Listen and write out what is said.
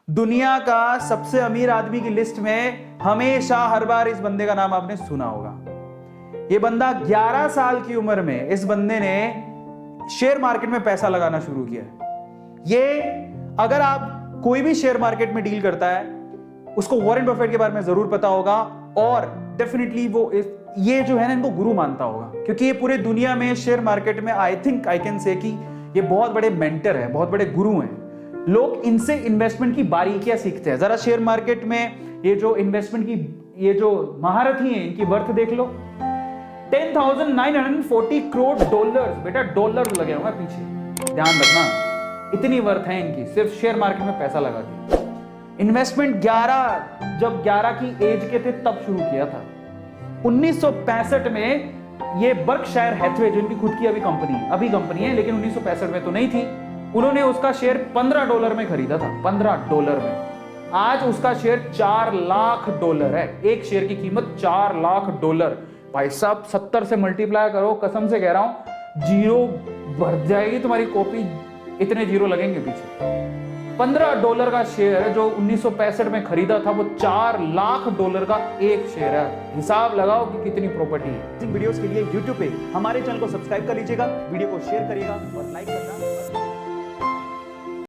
दुनिया का सबसे अमीर आदमी की लिस्ट में हमेशा हर बार इस बंदे का नाम आपने सुना होगा। ये बंदा 11 साल की उम्र में इस बंदे ने शेयर मार्केट में पैसा लगाना शुरू किया। ये अगर आप कोई भी शेयर मार्केट में डील करता है उसको वॉरेन बफेट के बारे में जरूर पता होगा और डेफिनेटली वो ये जो है ना इनको गुरु मानता होगा, क्योंकि ये पूरे दुनिया में शेयर मार्केट में I think I can say कि ये बहुत बड़े मेंटर है, बहुत बड़े गुरु हैं। लोग इनसे इन्वेस्टमेंट की बारीकियां सीखते हैं। जरा शेयर मार्केट में ये जो इन्वेस्टमेंट की ये जो महारथी है इनकी वर्थ देख लो, 10,940 करोड़ डॉलर। बेटा डॉलर लगे होंगे पीछे, ध्यान रखना, इतनी वर्थ है इनकी सिर्फ शेयर मार्केट में पैसा लगा के। इन्वेस्टमेंट 11 की एज के थे तब शुरू किया था। 1965 में ये बर्कशायर हैथवे जो इनकी खुद की अभी कंपनी है, लेकिन 1965 में तो नहीं थी, उन्होंने उसका शेयर $15 में खरीदा था, $15 में। आज उसका शेयर $4 लाख है। एक शेयर की कीमत $4 लाख। भाई साहब 70 से मल्टीप्लाई करो, कसम से कह रहा हूं जीरो भर जाएगी तुम्हारी कॉपी, इतने जीरो लगेंगे पीछे। $15 का शेयर जो 1965 में खरीदा था वो $4 लाख का एक शेयर है। हिसाब लगाओ कि कितनी प्रॉपर्टी है। वीडियोस के लिए YouTube पे हमारे चैनल को सब्सक्राइब कर लीजिएगा, वीडियो को शेयर करिएगा और लाइक करना